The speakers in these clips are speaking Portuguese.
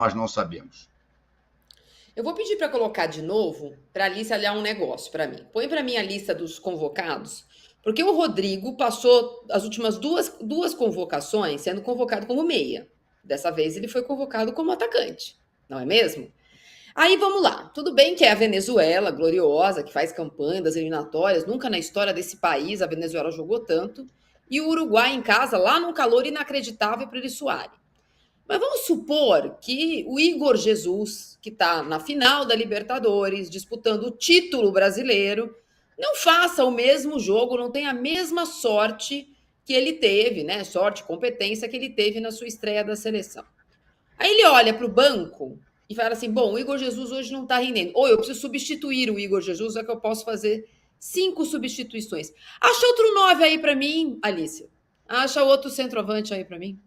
Nós não sabemos. Eu vou pedir para colocar de novo, para a Alice olhar um negócio para mim. Põe para mim a lista dos convocados, porque o Rodrigo passou as últimas duas convocações sendo convocado como meia. Dessa vez ele foi convocado como atacante, não é mesmo? Aí vamos lá. Tudo bem que é a Venezuela, gloriosa, que faz campanha das eliminatórias. Nunca na história desse país a Venezuela jogou tanto. E o Uruguai em casa, lá num calor inacreditável para eles suarem. Mas vamos supor que o Igor Jesus, que está na final da Libertadores, disputando o título brasileiro, não faça o mesmo jogo, não tenha a mesma sorte que ele teve, né? Sorte, competência que ele teve na sua estreia da seleção. Aí ele olha para o banco e fala assim: bom, o Igor Jesus hoje não está rendendo. Ou eu preciso substituir o Igor Jesus, é que eu posso fazer 5 substituições. Acha outro 9 aí para mim, Alicia. Acha outro centroavante aí para mim.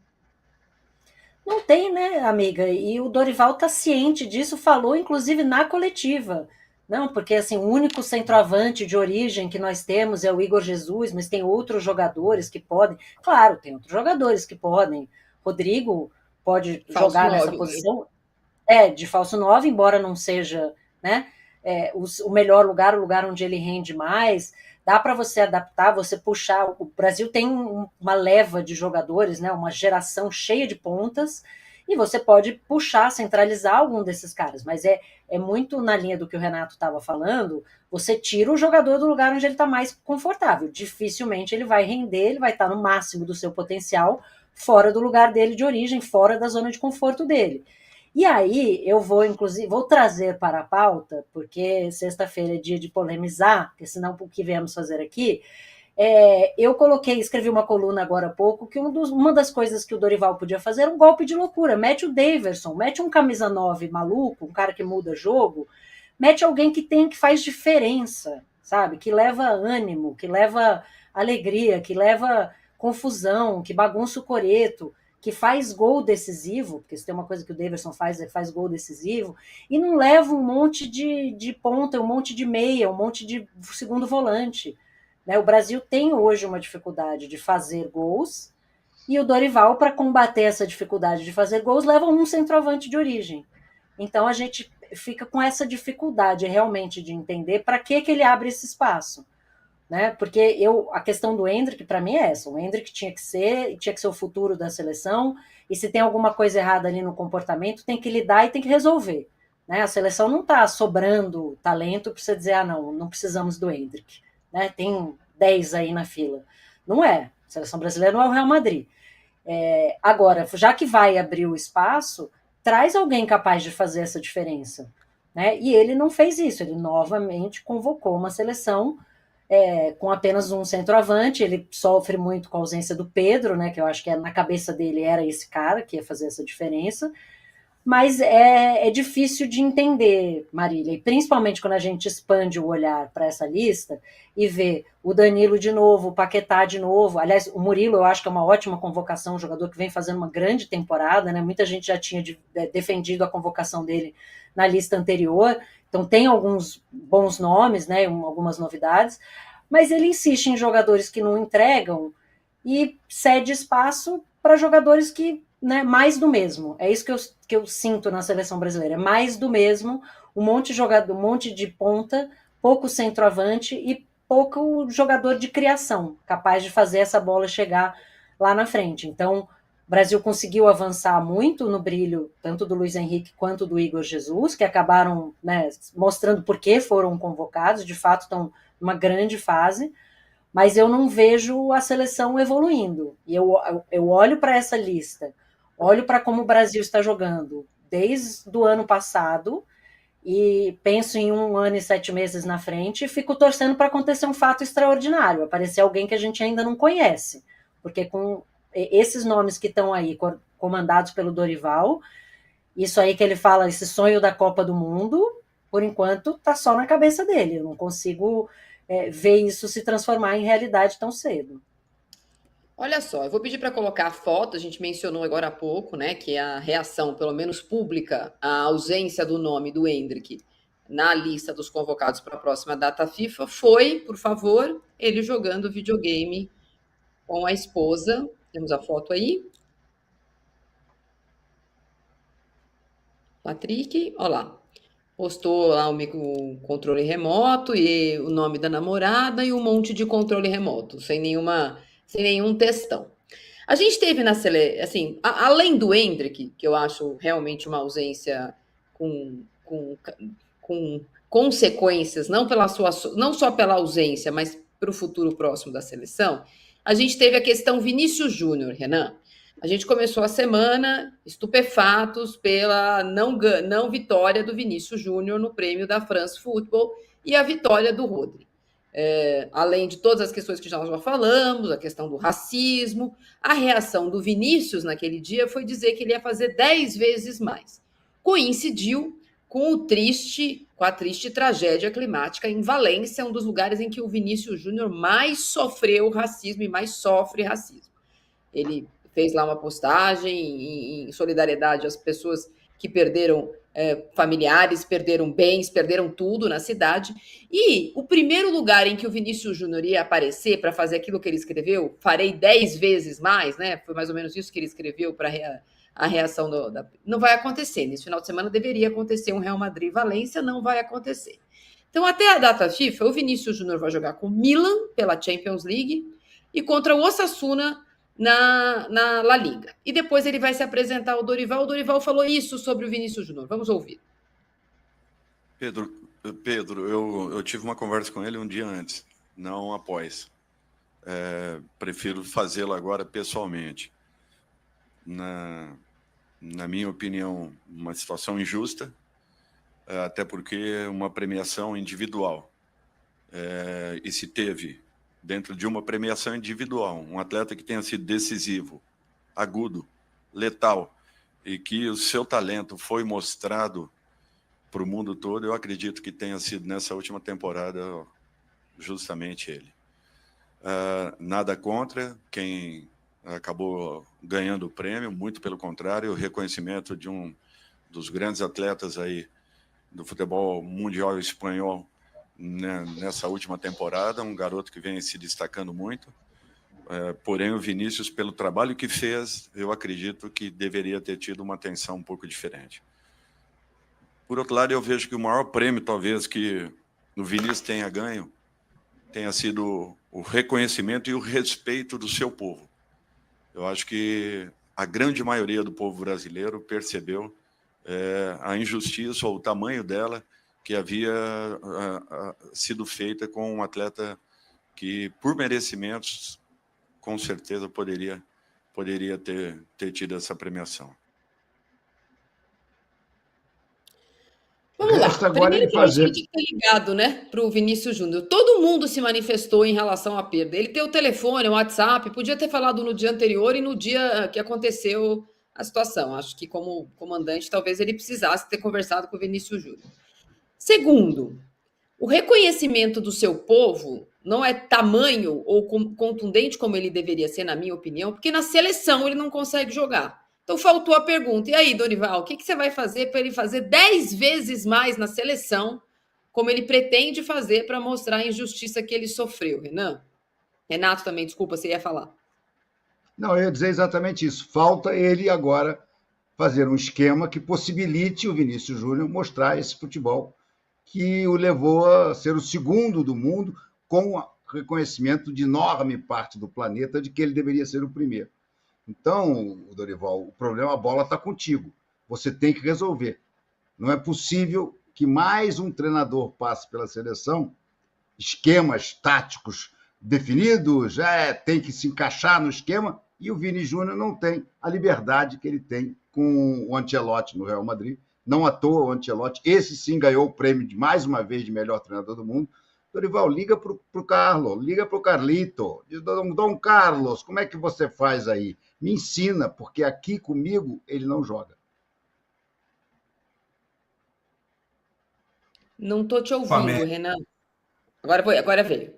Não tem, né, amiga? E o Dorival tá ciente disso, falou inclusive na coletiva. Não, porque assim, o único centroavante de origem que nós temos é o Igor Jesus, mas tem outros jogadores que podem. Claro, tem outros jogadores que podem. Rodrigo pode Falso jogar nessa 9. posição, de falso 9, embora não seja, né, o melhor lugar, o lugar onde ele rende mais. Dá para você adaptar, você puxar. O Brasil tem uma leva de jogadores, né, uma geração cheia de pontas, e você pode puxar, centralizar algum desses caras, mas é muito na linha do que o Renato estava falando. Você tira o jogador do lugar onde ele está mais confortável. Dificilmente ele vai render, ele vai estar no máximo do seu potencial, fora do lugar dele de origem, fora da zona de conforto dele. E aí eu vou, inclusive, vou trazer para a pauta, porque sexta-feira é dia de polemizar, porque senão o que viemos fazer aqui, eu escrevi uma coluna agora há pouco, que uma das coisas que o Dorival podia fazer era um golpe de loucura. Mete o Daverson, mete um camisa 9 maluco, um cara que muda jogo, mete alguém que faz diferença, sabe? Que leva ânimo, que leva alegria, que leva confusão, que bagunça o coreto, que faz gol decisivo, porque se tem uma coisa que o Davidson faz, ele faz gol decisivo, e não leva um monte de ponta, um monte de meia, um monte de segundo volante. Né? O Brasil tem hoje uma dificuldade de fazer gols, e o Dorival, para combater essa dificuldade de fazer gols, leva um centroavante de origem. Então a gente fica com essa dificuldade realmente de entender para que ele abre esse espaço. Né? Porque a questão do Endrick, para mim, é essa. O Endrick tinha que ser o futuro da seleção, e se tem alguma coisa errada ali no comportamento, tem que lidar e tem que resolver. Né? A seleção não está sobrando talento para você dizer, não precisamos do Endrick. Né? Tem 10 aí na fila. Não é. A seleção brasileira não é o Real Madrid. Agora, já que vai abrir o espaço, traz alguém capaz de fazer essa diferença. Né? E ele não fez isso, ele novamente convocou uma seleção com apenas um centroavante. Ele sofre muito com a ausência do Pedro, né, que eu acho que na cabeça dele era esse cara que ia fazer essa diferença, mas é difícil de entender, Marília, e principalmente quando a gente expande o olhar para essa lista e vê o Danilo de novo, o Paquetá de novo. Aliás, o Murilo eu acho que é uma ótima convocação, um jogador que vem fazendo uma grande temporada, né? Muita gente já tinha defendido a convocação dele na lista anterior, então tem alguns bons nomes, né? Algumas novidades, mas ele insiste em jogadores que não entregam e cede espaço para jogadores que, né, mais do mesmo. É isso que eu sinto na seleção brasileira. É mais do mesmo, um monte de jogador, um monte de ponta, pouco centroavante e pouco jogador de criação, capaz de fazer essa bola chegar lá na frente. Então, o Brasil conseguiu avançar muito no brilho, tanto do Luiz Henrique quanto do Igor Jesus, que acabaram, né, mostrando por que foram convocados, de fato estão numa grande fase, mas eu não vejo a seleção evoluindo. E eu olho para essa lista, olho para como o Brasil está jogando desde o ano passado e penso em 1 ano e 7 meses na frente e fico torcendo para acontecer um fato extraordinário, aparecer alguém que a gente ainda não conhece. Porque com esses nomes que estão aí comandados pelo Dorival, isso aí que ele fala, esse sonho da Copa do Mundo, por enquanto está só na cabeça dele. Eu não consigo ver isso se transformar em realidade tão cedo. Olha só, eu vou pedir para colocar a foto, a gente mencionou agora há pouco, né, que a reação, pelo menos pública, à ausência do nome do Endrick na lista dos convocados para a próxima data FIFA foi, por favor, ele jogando videogame com a esposa. Temos a foto aí. Patrick, olha lá. Postou lá o controle remoto e o nome da namorada e um monte de controle remoto, sem nenhum textão. A gente teve na assim, além do Endrick, que eu acho realmente uma ausência com consequências, não só pela ausência, mas para o futuro próximo da seleção, a gente teve a questão Vinícius Júnior, Renan. A gente começou a semana estupefatos pela não vitória do Vinícius Júnior no prêmio da France Football e a vitória do Rodri. Além de todas as questões que nós já falamos, a questão do racismo, a reação do Vinícius naquele dia foi dizer que ele ia fazer 10 vezes mais. Coincidiu com a triste tragédia climática em Valência, um dos lugares em que o Vinícius Júnior mais sofreu racismo e mais sofre racismo. Ele fez lá uma postagem em solidariedade às pessoas que perderam familiares, perderam bens, perderam tudo na cidade. E o primeiro lugar em que o Vinícius Júnior ia aparecer para fazer aquilo que ele escreveu, farei 10 vezes mais, né? Foi mais ou menos isso que ele escreveu para a reação não vai acontecer. Nesse final de semana deveria acontecer um Real Madrid-Valência, não vai acontecer. Então, até a data FIFA, o Vinícius Júnior vai jogar com o Milan pela Champions League e contra o Osasuna na La Liga. E depois ele vai se apresentar ao Dorival. O Dorival falou isso sobre o Vinícius Júnior. Vamos ouvir. Pedro, eu tive uma conversa com ele um dia antes, não após. Prefiro fazê-lo agora pessoalmente. Na minha opinião, uma situação injusta, até porque uma premiação individual. E se teve dentro de uma premiação individual, um atleta que tenha sido decisivo, agudo, letal, e que o seu talento foi mostrado para o mundo todo, eu acredito que tenha sido nessa última temporada justamente ele. Nada contra quem acabou ganhando o prêmio, muito pelo contrário, o reconhecimento de um dos grandes atletas aí do futebol mundial espanhol, né, nessa última temporada, um garoto que vem se destacando muito, porém o Vinícius, pelo trabalho que fez, eu acredito que deveria ter tido uma atenção um pouco diferente. Por outro lado, eu vejo que o maior prêmio, talvez, que o Vinícius tenha ganho, tenha sido o reconhecimento e o respeito do seu povo. Eu acho que a grande maioria do povo brasileiro percebeu a injustiça ou o tamanho dela que havia sido feita com um atleta que, por merecimentos, com certeza poderia ter tido essa premiação. Vamos lá. Primeiro que a gente tem que ter ligado, né, para o Vinícius Júnior. Todo mundo se manifestou em relação à perda. Ele tem o telefone, o WhatsApp, podia ter falado no dia anterior e no dia que aconteceu a situação. Acho que, como comandante, talvez ele precisasse ter conversado com o Vinícius Júnior. Segundo, o reconhecimento do seu povo não é tamanho ou contundente como ele deveria ser, na minha opinião, porque na seleção ele não consegue jogar. Então faltou a pergunta. E aí, Dorival, o que você vai fazer para ele fazer 10 vezes mais na seleção, como ele pretende fazer para mostrar a injustiça que ele sofreu, Renan? Renato também, desculpa, você ia falar. Não, eu ia dizer exatamente isso. Falta ele agora fazer um esquema que possibilite o Vinícius Júnior mostrar esse futebol que o levou a ser o segundo do mundo, com reconhecimento de enorme parte do planeta de que ele deveria ser o primeiro. Então, Dorival, o problema, a bola está contigo. Você tem que resolver. Não é possível que mais um treinador passe pela seleção, esquemas táticos definidos, tem que se encaixar no esquema, e o Vini Júnior não tem a liberdade que ele tem com o Ancelotti no Real Madrid. Não à toa o Ancelotti, esse sim ganhou o prêmio de mais uma vez de melhor treinador do mundo. Dorival, liga para o Carlos, liga para o Carlito, diz, Dom Carlos, como é que você faz aí? Me ensina, porque aqui comigo ele não joga. Não estou te ouvindo, Renan. Agora veio.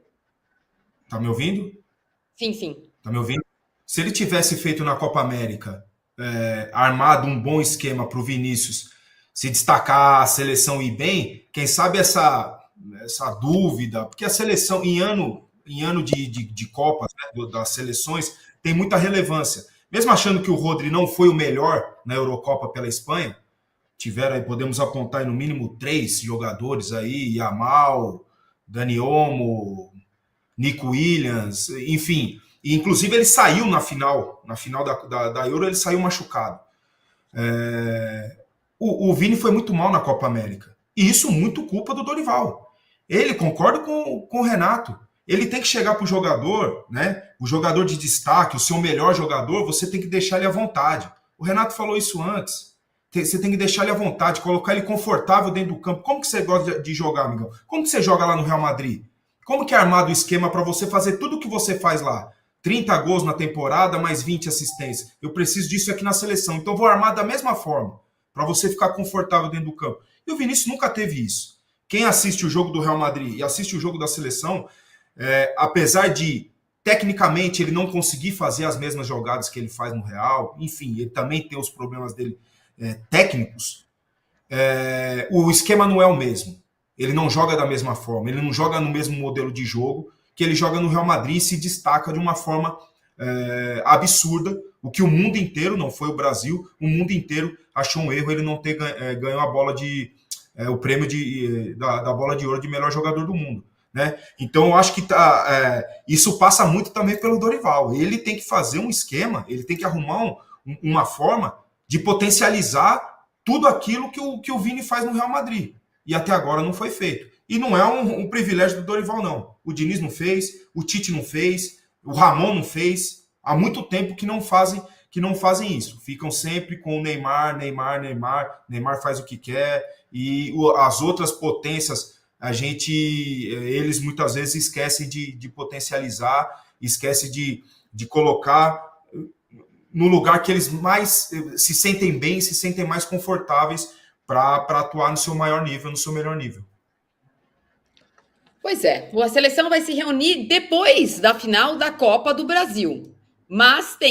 Tá me ouvindo? Sim. Tá me ouvindo? Se ele tivesse feito na Copa América, armado um bom esquema para o Vinícius se destacar, a seleção ir bem, quem sabe essa dúvida, porque a seleção em ano de Copas, né, das seleções, tem muita relevância. Mesmo achando que o Rodri não foi o melhor na Eurocopa pela Espanha, tiveram aí, podemos apontar aí no mínimo 3 jogadores aí, Yamal, Dani Olmo, Nico Williams, enfim. E, inclusive ele saiu na final da Euro, ele saiu machucado. O Vini foi muito mal na Copa América. E isso muito culpa do Dorival. Ele, concorda com o Renato, ele tem que chegar para o jogador, né? O jogador de destaque, o seu melhor jogador, você tem que deixar ele à vontade. O Renato falou isso antes. Você tem que deixar ele à vontade, colocar ele confortável dentro do campo. Como que você gosta de jogar, amigão? Como que você joga lá no Real Madrid? Como que é armado o esquema para você fazer tudo o que você faz lá? 30 gols na temporada, mais 20 assistências. Eu preciso disso aqui na seleção. Então vou armar da mesma forma, para você ficar confortável dentro do campo. E o Vinícius nunca teve isso. Quem assiste o jogo do Real Madrid e assiste o jogo da seleção, apesar de, tecnicamente, ele não conseguir fazer as mesmas jogadas que ele faz no Real, enfim, ele também tem os problemas dele técnicos, o esquema não é o mesmo. Ele não joga da mesma forma, ele não joga no mesmo modelo de jogo que ele joga no Real Madrid e se destaca de uma forma absurda, o que o mundo inteiro, não foi o Brasil, o mundo inteiro achou um erro ele não ter ganho a bola o prêmio da bola de ouro de melhor jogador do mundo. Né? Então, eu acho que isso passa muito também pelo Dorival. Ele tem que fazer um esquema, ele tem que arrumar uma forma de potencializar tudo aquilo que o Vini faz no Real Madrid. E até agora não foi feito. E não é um privilégio do Dorival, não. O Diniz não fez, o Tite não fez, o Ramon não fez. Há muito tempo que não fazem isso. Ficam sempre com o Neymar. Neymar faz o que quer. E as outras potências, eles muitas vezes esquecem de potencializar, esquecem de colocar no lugar que eles mais se sentem bem, se sentem mais confortáveis para atuar no seu maior nível, no seu melhor nível. Pois é, a seleção vai se reunir depois da final da Copa do Brasil, mas tem